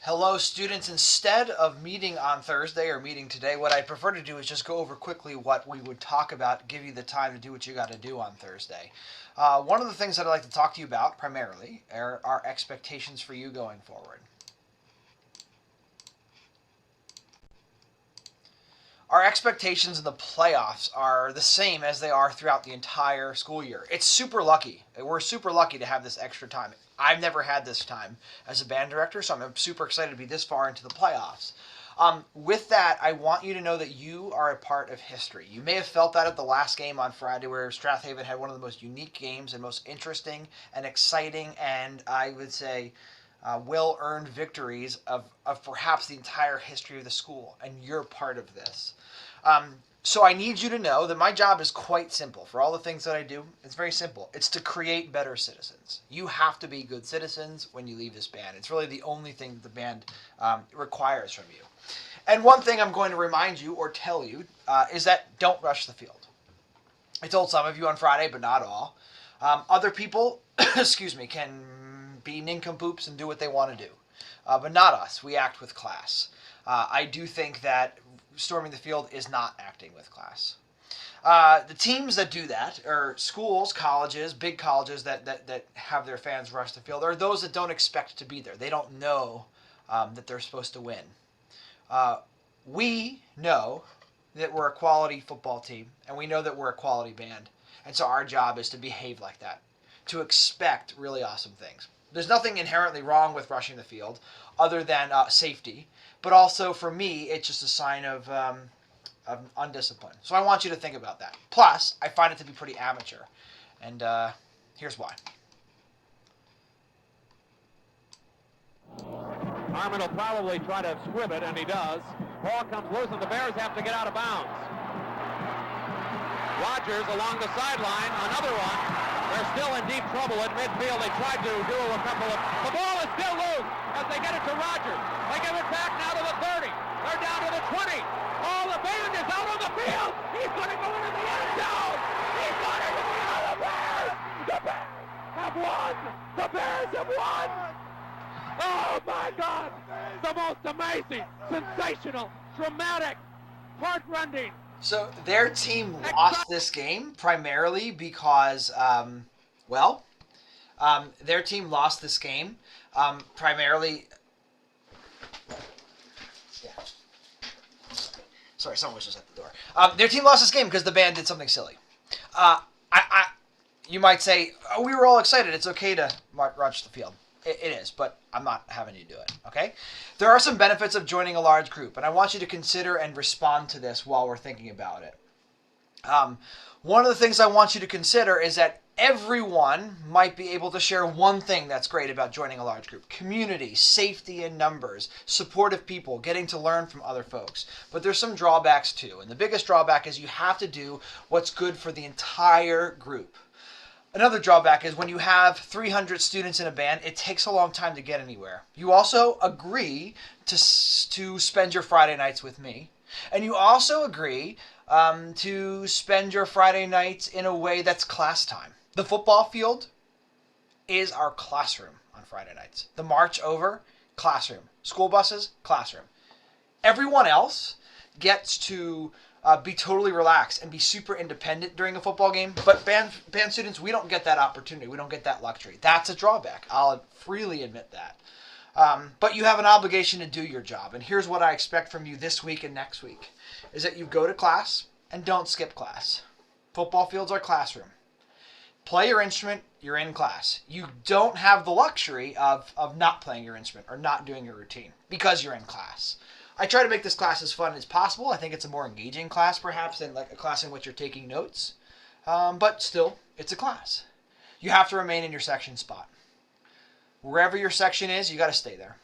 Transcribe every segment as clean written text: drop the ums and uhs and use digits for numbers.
Hello, students. Instead of meeting on Thursday or meeting today, what I prefer to do is just go over quickly what we would talk about, give you the time to do what you got to do on Thursday. One of the things that I'd like to talk to you about primarily are our expectations for you going forward. Our expectations in the playoffs are the same as they are throughout the entire school year. It's super lucky. We're super lucky to have this extra time. I've never had this time as a band director, so I'm super excited to be this far into the playoffs. With that, I want you to know that you are a part of history. You may have felt that at the last game on Friday, where Strathaven had one of the most unique games and most interesting and exciting, and I would say well-earned victories of perhaps the entire history of the school, and you're part of this. So I need you to know that my job is quite simple. For all the things that I do, it's very simple. It's to create better citizens. You have to be good citizens when you leave this band. It's really the only thing that the band requires from you. And one thing I'm going to remind you or tell you is that don't rush the field. I told some of you on Friday, but not all. Other people, excuse me, can be nincompoops and do what they want to do. But not us. We act with class. I do think that storming the field is not acting with class. The teams that do that are schools, colleges, big colleges that have their fans rush the field, are those that don't expect to be there. They don't know that they're supposed to win. We know that we're a quality football team, and we know that we're a quality band. And so our job is to behave like that, to expect really awesome things. There's nothing inherently wrong with rushing the field other than safety, but also for me, it's just a sign of undiscipline. So I want you to think about that. Plus, I find it to be pretty amateur, and here's why. Harmon will probably try to squib it, and he does. Ball comes loose, and the Bears have to get out of bounds. Rogers along the sideline, another one. They're still in deep trouble at midfield. They tried to do a couple of... The ball is still loose as they get it to Rogers. They give it back now to the 30. They're down to the 20. Oh, the band is out on the field. He's going to go into the end zone. He's going into the end. The Bears! The Bears have won! The Bears have won! Oh, my God! The most amazing, sensational, dramatic, heart-rending. So their team lost this game primarily because, their team lost this game primarily. Yeah. Sorry, someone was just at the door. Their team lost this game because the band did something silly. You might say, oh, we were all excited. It's okay to rush the field. It is, but I'm not having you do it, okay? There are some benefits of joining a large group, and I want you to consider and respond to this while we're thinking about it. One of the things I want you to consider is that everyone might be able to share one thing that's great about joining a large group. Community, safety in numbers, supportive people, getting to learn from other folks. But there's some drawbacks too, and the biggest drawback is you have to do what's good for the entire group. Another drawback is when you have 300 students in a band, it takes a long time to get anywhere. You also agree to spend your Friday nights with me. And you also agree to spend your Friday nights in a way that's class time. The football field is our classroom on Friday nights. The march over, classroom. School buses, classroom. Everyone else gets to be totally relaxed and be super independent during a football game. But band students, we don't get that opportunity. We don't get that luxury. That's a drawback. I'll freely admit that. But you have an obligation to do your job. And here's what I expect from you this week and next week, is that you go to class and don't skip class. Football field's our classroom. Play your instrument, you're in class. You don't have the luxury of not playing your instrument or not doing your routine because you're in class. I try to make this class as fun as possible. I think it's a more engaging class, perhaps, than like a class in which you're taking notes. But still, it's a class. You have to remain in your section spot. Wherever your section is, you got to stay there.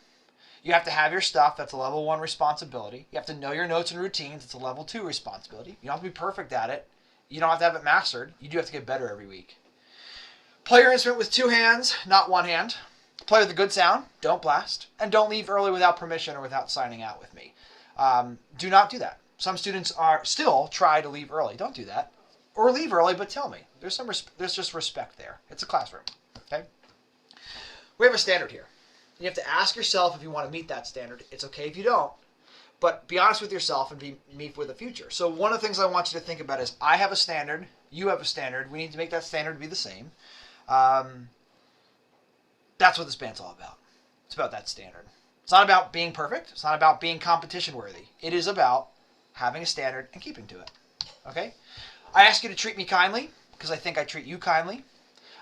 You have to have your stuff. That's a level 1 responsibility. You have to know your notes and routines. It's a level 2 responsibility. You don't have to be perfect at it. You don't have to have it mastered. You do have to get better every week. Play your instrument with 2 hands, not 1 hand. Play with a good sound, don't blast, and don't leave early without permission or without signing out with me. Do not do that. Some students are still try to leave early. Don't do that. Or leave early, but tell me. There's just respect there. It's a classroom, okay? We have a standard here. You have to ask yourself if you want to meet that standard. It's okay if you don't, but be honest with yourself and be me for the future. So one of the things I want you to think about is I have a standard, you have a standard. We need to make that standard be the same. That's what this band's all about. It's about that standard. It's not about being perfect. It's not about being competition worthy. It is about having a standard and keeping to it. Okay? I ask you to treat me kindly because I think I treat you kindly.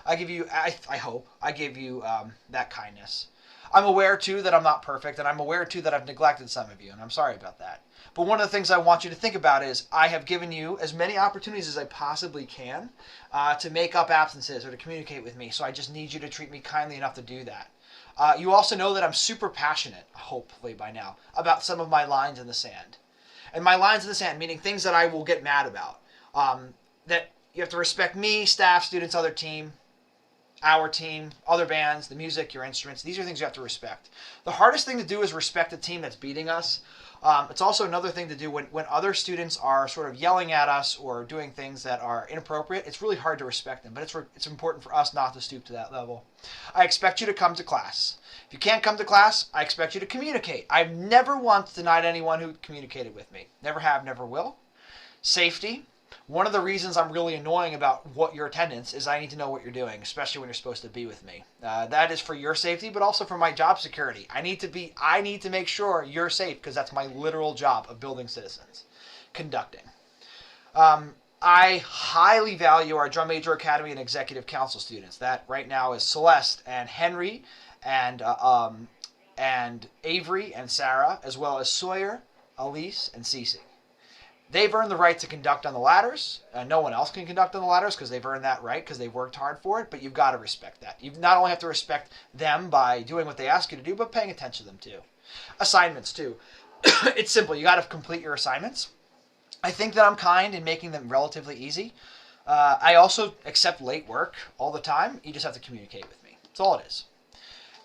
I give you, I hope, I give you that kindness. I'm aware, too, that I'm not perfect, and I'm aware, too, that I've neglected some of you, and I'm sorry about that. But one of the things I want you to think about is I have given you as many opportunities as I possibly can to make up absences or to communicate with me, so I just need you to treat me kindly enough to do that. You also know that I'm super passionate, hopefully by now, about some of my lines in the sand. And my lines in the sand, meaning things that I will get mad about. That you have to respect me, staff, students, other team, our team, other bands, the music, your instruments. These are things you have to respect. The hardest thing to do is respect a team that's beating us. It's also another thing to do when other students are sort of yelling at us or doing things that are inappropriate. It's really hard to respect them, but it's important for us not to stoop to that level. I expect you to come to class. If you can't come to class, I expect you to communicate. I've never once denied anyone who communicated with me. Never have, never will. Safety. One of the reasons I'm really annoying about your attendance is I need to know what you're doing, especially when you're supposed to be with me. That is for your safety, but also for my job security. I need to make sure you're safe because that's my literal job of building citizens. Conducting. I highly value our Drum Major Academy and Executive Council students. That right now is Celeste and Henry and Avery and Sarah, as well as Sawyer, Elise, and Cece. They've earned the right to conduct on the ladders. No one else can conduct on the ladders because they've earned that right because they've worked hard for it, but you've got to respect that. You not only have to respect them by doing what they ask you to do, but paying attention to them too. Assignments too. It's simple. You got to complete your assignments. I think that I'm kind in making them relatively easy. I also accept late work all the time. You just have to communicate with me. That's all it is.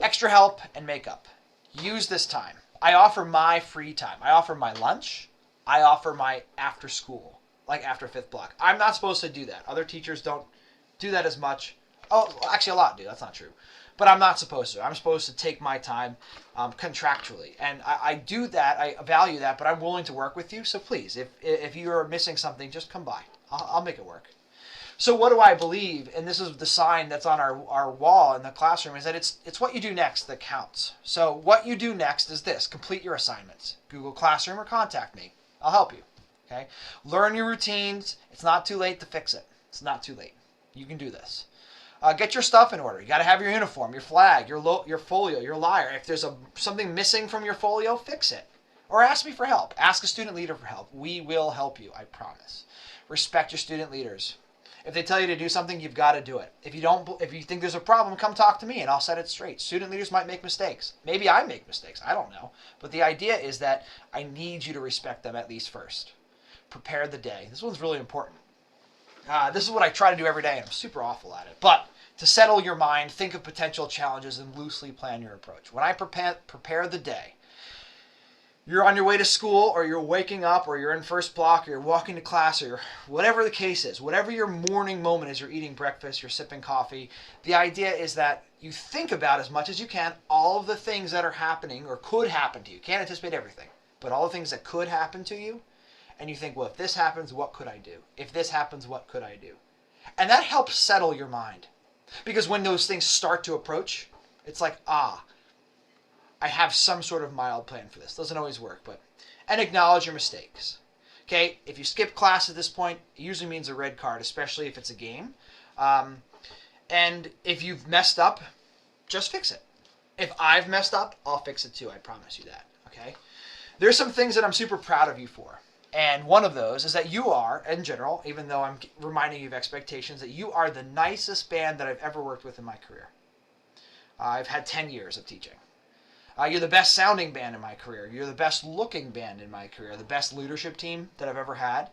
Extra help and makeup. Use this time. I offer my free time. I offer my lunch. I offer my after school, like after fifth block. I'm not supposed to do that. Other teachers don't do that as much. Oh, actually a lot do. That's not true. But I'm not supposed to. I'm supposed to take my time contractually. And I do that. I value that, but I'm willing to work with you. So please, if you're missing something, just come by. I'll make it work. So what do I believe? And this is the sign that's on our wall in the classroom, is that it's what you do next that counts. So what you do next is this. Complete your assignments. Google Classroom or contact me. I'll help you. Okay? Learn your routines. It's not too late to fix it. It's not too late. You can do this. Get your stuff in order. You got to have your uniform, your flag, your folio, your lyre. If there's something missing from your folio, fix it. Or ask me for help. Ask a student leader for help. We will help you, I promise. Respect your student leaders. If they tell you to do something, you've got to do it. If you think there's a problem, come talk to me and I'll set it straight. Student leaders might make mistakes. Maybe I make mistakes. I don't know. But the idea is that I need you to respect them at least first. Prepare the day. This one's really important. This is what I try to do every day, and I'm super awful at it. But to settle your mind, think of potential challenges and loosely plan your approach. When I prepare the day, you're on your way to school, or you're waking up, or you're in first block, or you're walking to class, or whatever the case is, whatever your morning moment is, you're eating breakfast, you're sipping coffee, the idea is that you think about as much as you can all of the things that are happening or could happen to you. Can't anticipate everything, but all the things that could happen to you, and you think, well, if this happens, what could I do? If this happens, what could I do? And that helps settle your mind. Because when those things start to approach, it's like, I have some sort of mild plan for this. Doesn't always work, and acknowledge your mistakes. Okay, if you skip class at this point, it usually means a red card, especially if it's a game. And if you've messed up, just fix it. If I've messed up, I'll fix it too. I promise you that. Okay. There's some things that I'm super proud of you for. And one of those is that you are, in general, even though I'm reminding you of expectations, that you are the nicest band that I've ever worked with in my career. I've had 10 years of teaching. You're the best sounding band in my career. You're the best looking band in my career. The best leadership team that I've ever had.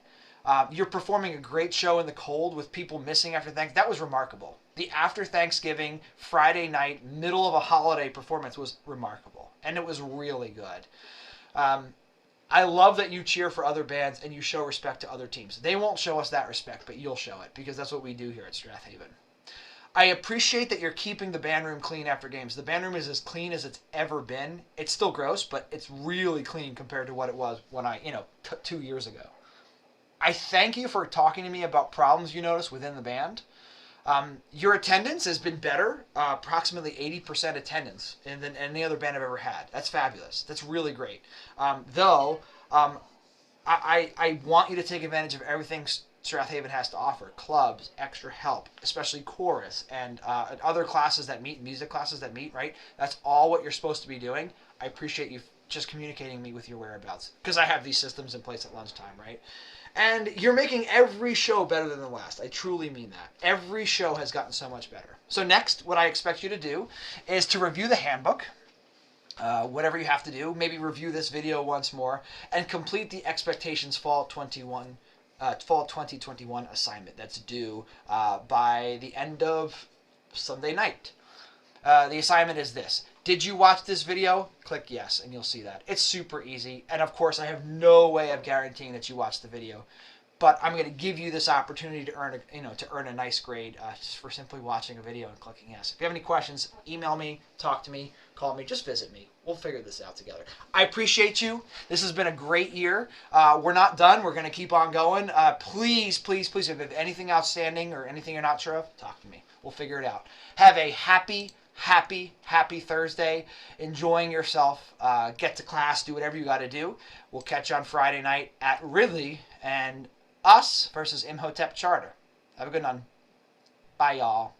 You're performing a great show in the cold with people missing after Thanksgiving. That was remarkable. The after Thanksgiving, Friday night, middle of a holiday performance was remarkable. And it was really good. I love that you cheer for other bands and you show respect to other teams. They won't show us that respect, but you'll show it because that's what we do here at Strathaven. I appreciate that you're keeping the band room clean after games. The band room is as clean as it's ever been. It's still gross, but it's really clean compared to what it was when I, 2 years ago. I thank you for talking to me about problems you notice within the band. Your attendance has been better, approximately 80% attendance than any other band I've ever had. That's fabulous. That's really great. I want you to take advantage of everything Strathaven has to offer. Clubs, extra help, especially chorus, and other classes that meet, music classes that meet, right? That's all what you're supposed to be doing. I appreciate you just communicating me with your whereabouts, because I have these systems in place at lunchtime, right? And you're making every show better than the last. I truly mean that. Every show has gotten so much better. So next, what I expect you to do is to review the handbook, whatever you have to do. Maybe review this video once more and complete the Expectations Fall 2021 assignment that's due by the end of Sunday night. The assignment is this. Did you watch this video? Click yes, and you'll see that. It's super easy. And of course, I have no way of guaranteeing that you watched the video. But I'm going to give you this opportunity to earn a nice grade just for simply watching a video and clicking yes. If you have any questions, email me, talk to me, call me, just visit me. We'll figure this out together. I appreciate you. This has been a great year. We're not done. We're going to keep on going. Please, please, please, if you have anything outstanding or anything you're not sure of, talk to me. We'll figure it out. Have a happy Thursday. Enjoying yourself. Get to class. Do whatever you got to do. We'll catch you on Friday night at Ridley and us versus Imhotep Charter. Have a good one. Bye, y'all.